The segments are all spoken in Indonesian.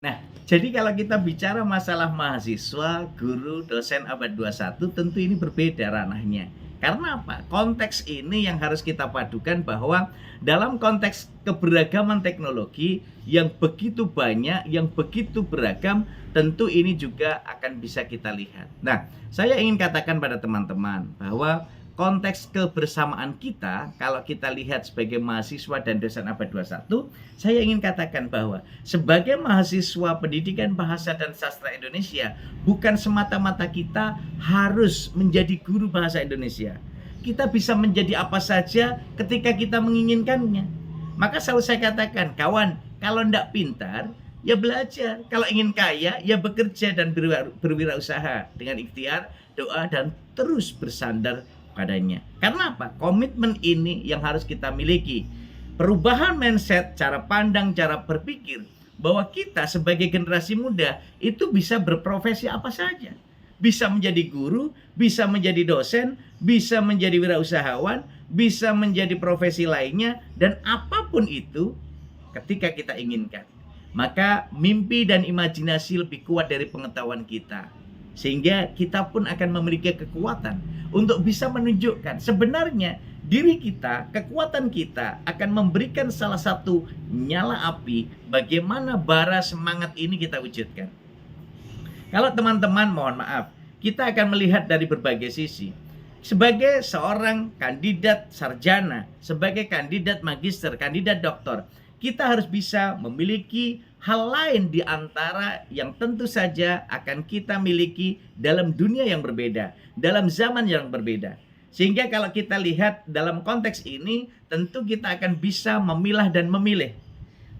Nah, jadi kalau kita bicara masalah mahasiswa, guru, dosen abad 21, tentu ini berbeda ranahnya. Karena apa? Konteks ini yang harus kita padukan bahwa dalam konteks keberagaman teknologi yang begitu banyak, yang begitu beragam, tentu ini juga akan bisa kita lihat. Nah, saya ingin katakan pada teman-teman bahwa konteks kebersamaan kita, kalau kita lihat sebagai mahasiswa dan dosen abad 21, saya ingin katakan bahwa sebagai mahasiswa pendidikan bahasa dan sastra Indonesia, bukan semata-mata kita harus menjadi guru bahasa Indonesia. Kita bisa menjadi apa saja ketika kita menginginkannya. Maka selalu saya katakan, kawan, kalau tidak pintar, ya belajar. Kalau ingin kaya, ya bekerja dan berwirausaha dengan ikhtiar, doa, dan terus bersandar padanya. Karena apa? Komitmen ini yang harus kita miliki. Perubahan mindset, cara pandang, cara berpikir bahwa kita sebagai generasi muda itu bisa berprofesi apa saja. Bisa menjadi guru, bisa menjadi dosen, bisa menjadi wirausahawan, bisa menjadi profesi lainnya, dan apapun itu ketika kita inginkan. Maka mimpi dan imajinasi lebih kuat dari pengetahuan kita. Sehingga kita pun akan memiliki kekuatan untuk bisa menunjukkan sebenarnya diri kita, kekuatan kita akan memberikan salah satu nyala api bagaimana bara semangat ini kita wujudkan. Kalau teman-teman, mohon maaf, kita akan melihat dari berbagai sisi. Sebagai seorang kandidat sarjana, sebagai kandidat magister, kandidat doktor, kita harus bisa memiliki hal lain di antara yang tentu saja akan kita miliki dalam dunia yang berbeda, dalam zaman yang berbeda. Sehingga kalau kita lihat dalam konteks ini, tentu kita akan bisa memilah dan memilih.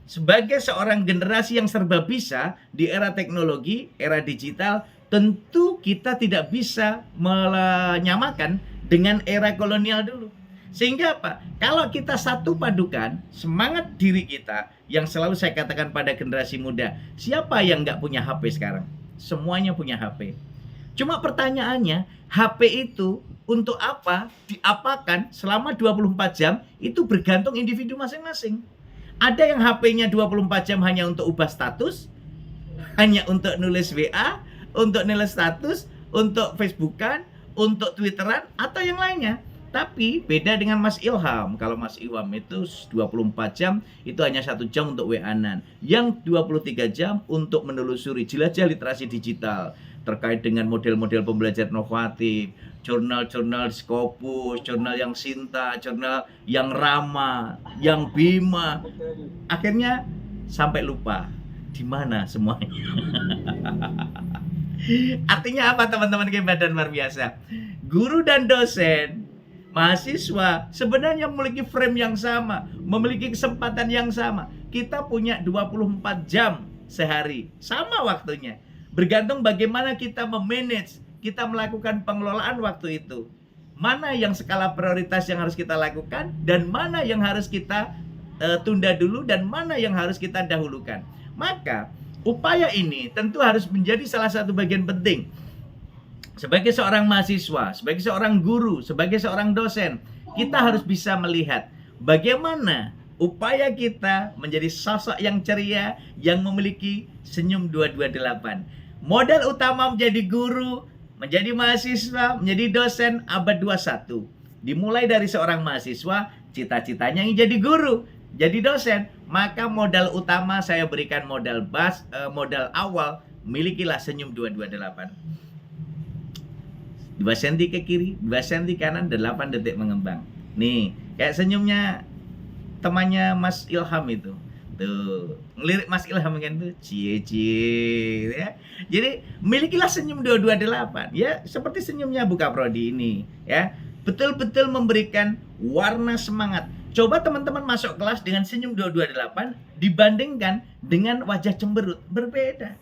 Sebagai seorang generasi yang serba bisa di era teknologi, era digital, tentu kita tidak bisa menyamakan dengan era kolonial dulu. Sehingga apa? Kalau kita satu padukan semangat diri kita, yang selalu saya katakan pada generasi muda, siapa yang nggak punya HP sekarang? Semuanya punya HP. Cuma pertanyaannya, HP itu untuk apa? Diapakan selama 24 jam? Itu bergantung individu masing-masing. Ada yang HP-nya 24 jam hanya untuk ubah status, hanya untuk nulis WA, untuk nulis status, untuk Facebookan, untuk Twitteran, atau yang lainnya. Tapi beda dengan Mas Ilham. Kalau Mas Ilham itu 24 jam, itu hanya 1 jam untuk WA-an. Yang 23 jam untuk menelusuri jelajah literasi digital terkait dengan model-model pembelajaran inovatif, jurnal-jurnal Scopus, jurnal yang Sinta, jurnal yang Rama, yang Bima. Akhirnya sampai lupa di mana semuanya. Artinya apa teman-teman hebat dan luar biasa? Guru dan dosen, mahasiswa sebenarnya memiliki frame yang sama, memiliki kesempatan yang sama. Kita punya 24 jam sehari, sama waktunya. Bergantung bagaimana kita memanage, kita melakukan pengelolaan waktu itu. Mana yang skala prioritas yang harus kita lakukan, dan mana yang harus kita tunda dulu, dan mana yang harus kita dahulukan. Maka upaya ini tentu harus menjadi salah satu bagian penting. Sebagai seorang mahasiswa, sebagai seorang guru, sebagai seorang dosen, kita harus bisa melihat bagaimana upaya kita menjadi sosok yang ceria, yang memiliki senyum 228. Modal utama menjadi guru, menjadi mahasiswa, menjadi dosen abad 21. Dimulai dari seorang mahasiswa, cita-citanya ingin jadi guru, jadi dosen. Maka modal utama saya berikan modal awal, milikilah senyum 228. 2 cm ke kiri, 2 cm kanan, 8 detik mengembang. Nih, kayak senyumnya temannya Mas Ilham itu. Tuh, ngelirik Mas Ilham kan tuh, cie ya. Jadi, milikilah senyum 228 ya, seperti senyumnya Buka Prodi ini ya. Betul-betul memberikan warna semangat. Coba teman-teman masuk kelas dengan senyum 228 dibandingkan dengan wajah cemberut, berbeda.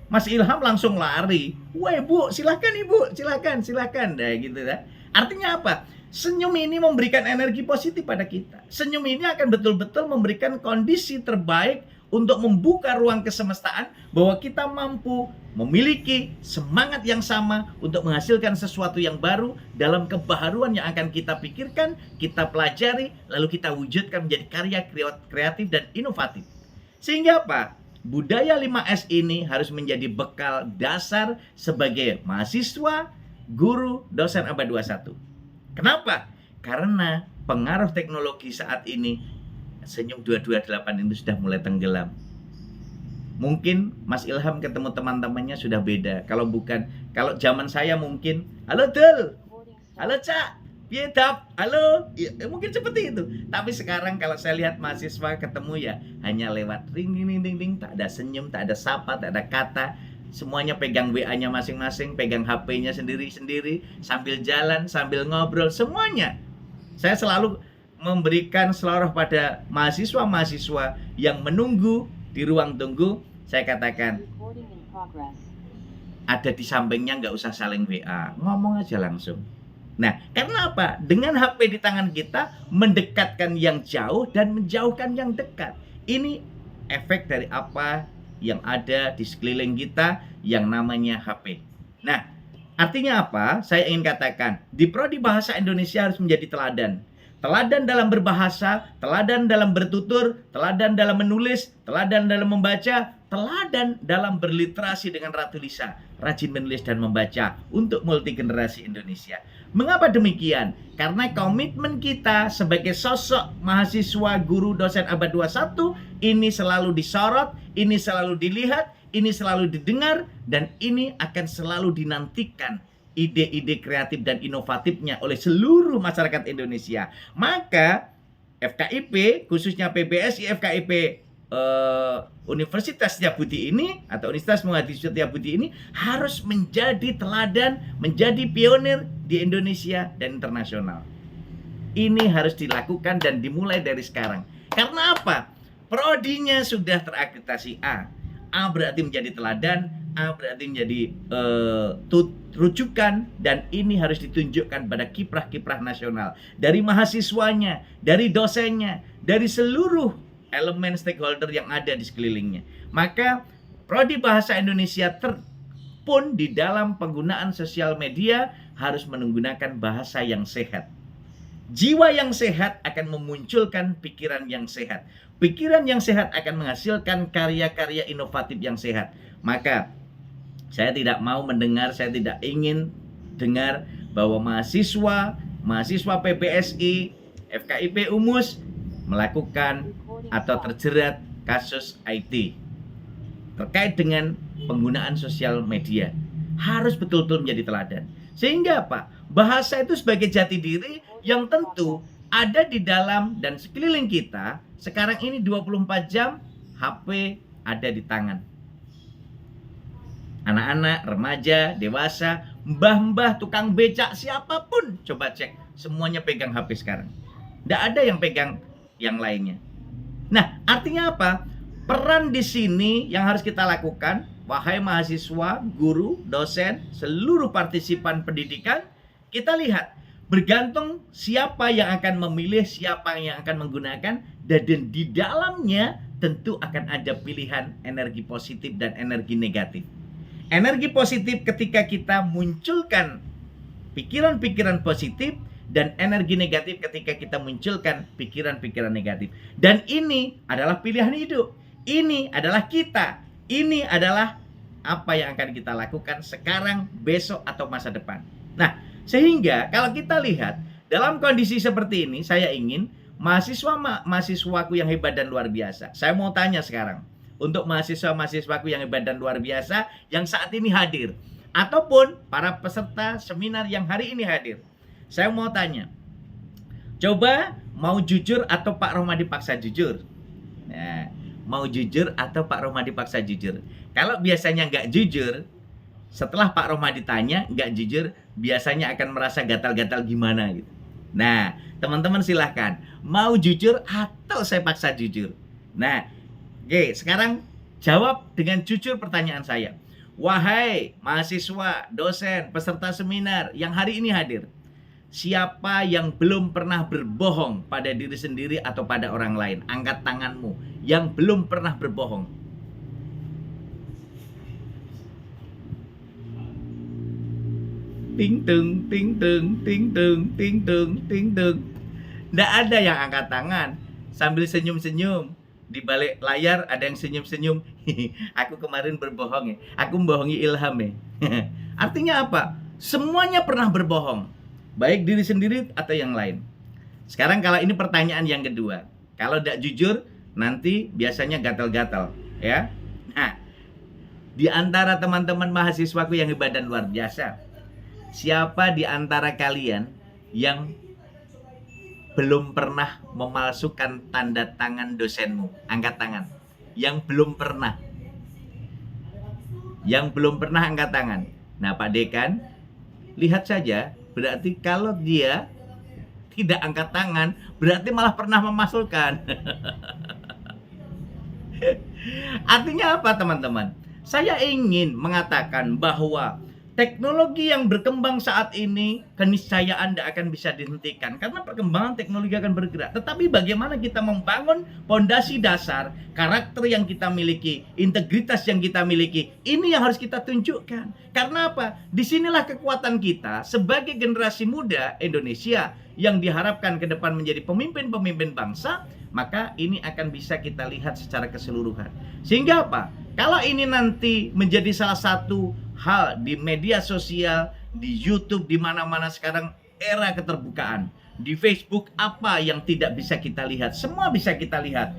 Mas Ilham langsung lari. Wah Bu, silahkan Ibu, silahkan. Nah gitu ya. Artinya apa? Senyum ini memberikan energi positif pada kita. Senyum ini akan betul-betul memberikan kondisi terbaik untuk membuka ruang kesemestaan bahwa kita mampu memiliki semangat yang sama untuk menghasilkan sesuatu yang baru dalam kebaharuan yang akan kita pikirkan, kita pelajari, lalu kita wujudkan menjadi karya kreatif dan inovatif. Sehingga apa? budaya 5S ini harus menjadi bekal dasar sebagai mahasiswa, guru, dosen abad 21. Kenapa? Karena pengaruh teknologi saat ini, Senyum 228 itu sudah mulai tenggelam. Mungkin Mas Ilham ketemu teman-temannya sudah beda. Kalau zaman saya mungkin, halo Del, halo Cak, Piedap, halo, ya, mungkin seperti itu. Tapi sekarang kalau saya lihat mahasiswa ketemu ya hanya lewat ring, tak ada senyum, tak ada sapa, tak ada kata. Semuanya pegang WA-nya masing-masing, pegang HP-nya sendiri-sendiri, sambil jalan, sambil ngobrol, semuanya. Saya selalu memberikan seloroh pada mahasiswa-mahasiswa yang menunggu di ruang tunggu. Saya katakan, ada di sampingnya, nggak usah saling WA, ngomong aja langsung. Nah, karena apa? Dengan HP di tangan kita, mendekatkan yang jauh dan menjauhkan yang dekat. Ini efek dari apa yang ada di sekeliling kita yang namanya HP. Nah, artinya apa? Saya ingin katakan, di Prodi Bahasa Indonesia harus menjadi teladan. Teladan dalam berbahasa, teladan dalam bertutur, teladan dalam menulis, teladan dalam membaca, teladan dalam berliterasi dengan Ratu Lisa, rajin menulis dan membaca untuk multi generasi Indonesia. Mengapa demikian? Karena komitmen kita sebagai sosok mahasiswa, guru, dosen abad 21 ini selalu disorot, ini selalu dilihat, ini selalu didengar, dan ini akan selalu dinantikan ide-ide kreatif dan inovatifnya oleh seluruh masyarakat Indonesia. Maka FKIP, khususnya PBSI FKIP Universitas Setiabudi ini, atau Universitas Muhammad Setiabudi ini harus menjadi teladan, menjadi pionir di Indonesia dan internasional. Ini harus dilakukan dan dimulai dari sekarang. Karena apa? Prodinya sudah terakreditasi A. A berarti menjadi teladan, A berarti menjadi rujukan, dan ini harus ditunjukkan pada kiprah-kiprah nasional dari mahasiswanya, dari dosennya, dari seluruh elemen stakeholder yang ada di sekelilingnya. Maka Prodi Bahasa Indonesia pun di dalam penggunaan sosial media harus menggunakan bahasa yang sehat. Jiwa yang sehat akan memunculkan pikiran yang sehat. Pikiran yang sehat akan menghasilkan karya-karya inovatif yang sehat. Maka saya tidak mau mendengar, saya tidak ingin dengar bahwa mahasiswa PBSI, FKIP Umus melakukan atau terjerat kasus IT terkait dengan penggunaan sosial media. Harus betul-betul menjadi teladan. Sehingga apa? Bahasa itu sebagai jati diri yang tentu ada di dalam dan sekeliling kita. Sekarang ini 24 jam HP ada di tangan. Anak-anak, remaja, dewasa, mbah-mbah, tukang becak, siapapun coba cek, semuanya pegang HP sekarang. Tidak ada yang pegang yang lainnya. Nah, artinya apa? Peran di sini yang harus kita lakukan, wahai mahasiswa, guru, dosen, seluruh partisipan pendidikan, kita lihat bergantung siapa yang akan memilih, siapa yang akan menggunakan, dan di dalamnya tentu akan ada pilihan energi positif dan energi negatif. Energi positif ketika kita munculkan pikiran-pikiran positif, dan energi negatif ketika kita munculkan pikiran-pikiran negatif. Dan ini adalah pilihan hidup. Ini adalah kita. Ini adalah apa yang akan kita lakukan sekarang, besok, atau masa depan. Nah, sehingga kalau kita lihat dalam kondisi seperti ini, saya ingin mahasiswaku yang hebat dan luar biasa. Saya mau tanya sekarang untuk mahasiswaku yang hebat dan luar biasa yang saat ini hadir, ataupun para peserta seminar yang hari ini hadir. Saya mau tanya, coba mau jujur atau Pak Rohmadi paksa jujur? Nah, mau jujur atau Pak Rohmadi paksa jujur? Kalau biasanya nggak jujur, setelah Pak Rohmadi tanya nggak jujur, biasanya akan merasa gatal-gatal gimana gitu. Nah, teman-teman silahkan, mau jujur atau saya paksa jujur? Nah, oke, sekarang jawab dengan jujur pertanyaan saya. Wahai mahasiswa, dosen, peserta seminar yang hari ini hadir, siapa yang belum pernah berbohong pada diri sendiri atau pada orang lain? Angkat tanganmu yang belum pernah berbohong. Ting tung, ting tung, ting tung, ting tung, ting tung. Nggak ada yang angkat tangan sambil senyum-senyum. di balik layar ada yang senyum-senyum. Aku kemarin berbohong ya. Aku membohongi Ilham ya. Artinya apa? Semuanya pernah berbohong. Baik diri sendiri atau yang lain. Sekarang kalau ini pertanyaan yang kedua. Kalau tidak jujur, nanti biasanya gatal-gatal. Ya. Nah, di antara teman-teman mahasiswaku yang hebat dan luar biasa, siapa di antara kalian yang belum pernah memalsukan tanda tangan dosenmu? Angkat tangan. Yang belum pernah. Yang belum pernah angkat tangan. Nah, Pak Dekan, lihat saja, berarti kalau dia tidak angkat tangan, berarti malah pernah memalsukan. Artinya apa, teman-teman? Saya ingin mengatakan bahwa teknologi yang berkembang saat ini, keniscayaan tidak akan bisa dihentikan karena perkembangan teknologi akan bergerak. Tetapi bagaimana kita membangun fondasi dasar, karakter yang kita miliki, integritas yang kita miliki, ini yang harus kita tunjukkan. Karena apa? Disinilah kekuatan kita sebagai generasi muda Indonesia yang diharapkan ke depan menjadi pemimpin-pemimpin bangsa, maka ini akan bisa kita lihat secara keseluruhan. Sehingga apa? Kalau ini nanti menjadi salah satu hal di media sosial, di YouTube, di mana-mana sekarang era keterbukaan. Di Facebook, apa yang tidak bisa kita lihat? Semua bisa kita lihat.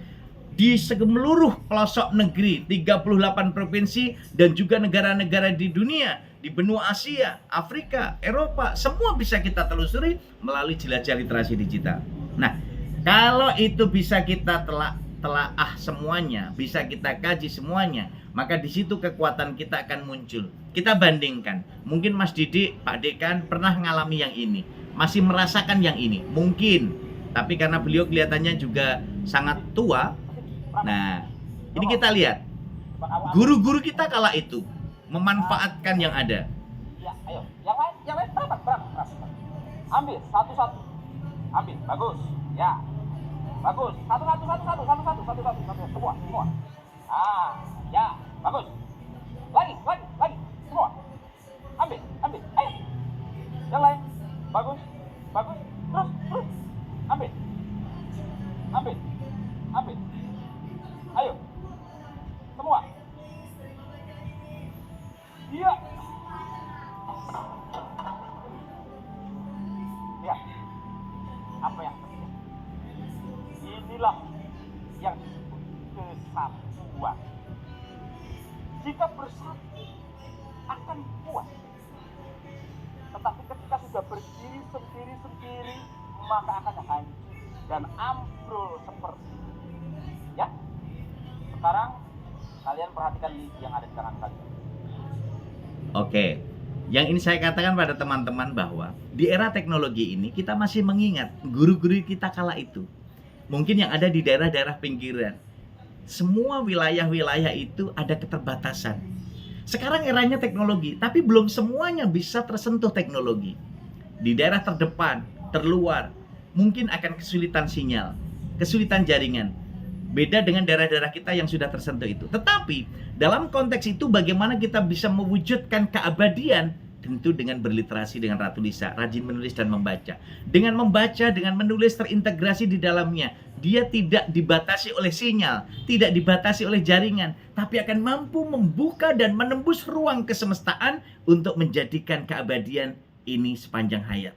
Di seluruh pelosok negeri, 38 provinsi, dan juga negara-negara di dunia, di benua Asia, Afrika, Eropa, semua bisa kita telusuri melalui jelajah literasi digital. Nah, kalau itu bisa kita telaah semuanya, bisa kita kaji semuanya, maka di situ kekuatan kita akan muncul. Kita bandingkan, mungkin Mas Didik, Pak Dekan pernah mengalami yang ini, masih merasakan yang ini, mungkin. Tapi karena beliau kelihatannya juga sangat tua. Nah, ini kita lihat, guru-guru kita kala itu memanfaatkan yang ada. Ya, ayo, yang lain berapa? Ambil satu-satu, ambil, bagus, ya, bagus, satu, semua. Ah, ya, bagus. Lagi, semua. Ambil, ayo. Yang lain, bagus, terus. Ambil. Ayo, semua. Iya. Lihat, apa yang terjadi? Inilah yang disebut kesatuan. Jika bersatu akan kuat. Tetapi ketika sudah berdiri sendiri, maka akan hancur dan ambrol seperti ini. Ya. Sekarang kalian perhatikan yang ada di kanan kalian. Oke. Yang ini saya katakan pada teman-teman bahwa di era teknologi ini kita masih mengingat guru-guru kita kala itu. Mungkin yang ada di daerah-daerah pinggiran. Semua wilayah-wilayah itu ada keterbatasan. Sekarang eranya teknologi, tapi belum semuanya bisa tersentuh teknologi. Di daerah terdepan, terluar, mungkin akan kesulitan sinyal, kesulitan jaringan. Beda dengan daerah-daerah kita yang sudah tersentuh itu. Tetapi dalam konteks itu bagaimana kita bisa mewujudkan keabadian? Tentu dengan berliterasi dengan Ratu Lisa, rajin menulis dan membaca. Dengan membaca, dengan menulis terintegrasi di dalamnya. Dia tidak dibatasi oleh sinyal, tidak dibatasi oleh jaringan, tapi akan mampu membuka dan menembus ruang kesemestaan untuk menjadikan keabadian ini sepanjang hayat.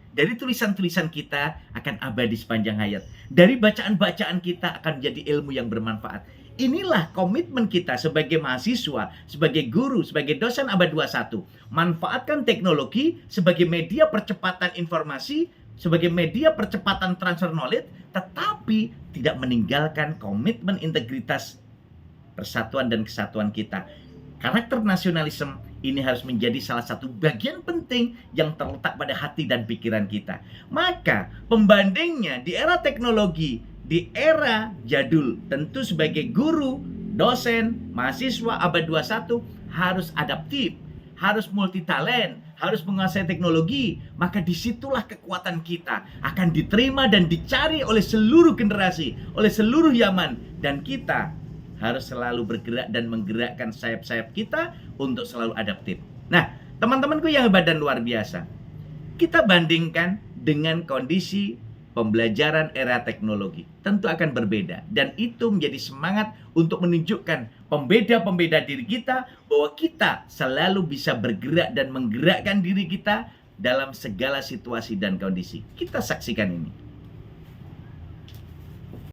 Dari tulisan-tulisan kita akan abadi sepanjang hayat. Dari bacaan-bacaan kita akan jadi ilmu yang bermanfaat. Inilah komitmen kita sebagai mahasiswa, sebagai guru, sebagai dosen abad 21. Manfaatkan teknologi sebagai media percepatan informasi, sebagai media percepatan transfer knowledge, tetapi tidak meninggalkan komitmen integritas persatuan dan kesatuan kita. Karakter nasionalisme ini harus menjadi salah satu bagian penting yang terletak pada hati dan pikiran kita. Maka pembandingnya di era teknologi, di era jadul, tentu sebagai guru, dosen, mahasiswa abad 21 harus adaptif, harus multitalent, harus menguasai teknologi. Maka disitulah kekuatan kita akan diterima dan dicari oleh seluruh generasi, oleh seluruh zaman. Dan kita harus selalu bergerak dan menggerakkan sayap-sayap kita untuk selalu adaptif. Nah, teman-temanku yang hebat dan luar biasa, kita bandingkan dengan kondisi pembelajaran era teknologi tentu akan berbeda, dan itu menjadi semangat untuk menunjukkan pembeda-pembeda diri kita bahwa kita selalu bisa bergerak dan menggerakkan diri kita dalam segala situasi dan kondisi. Kita saksikan ini.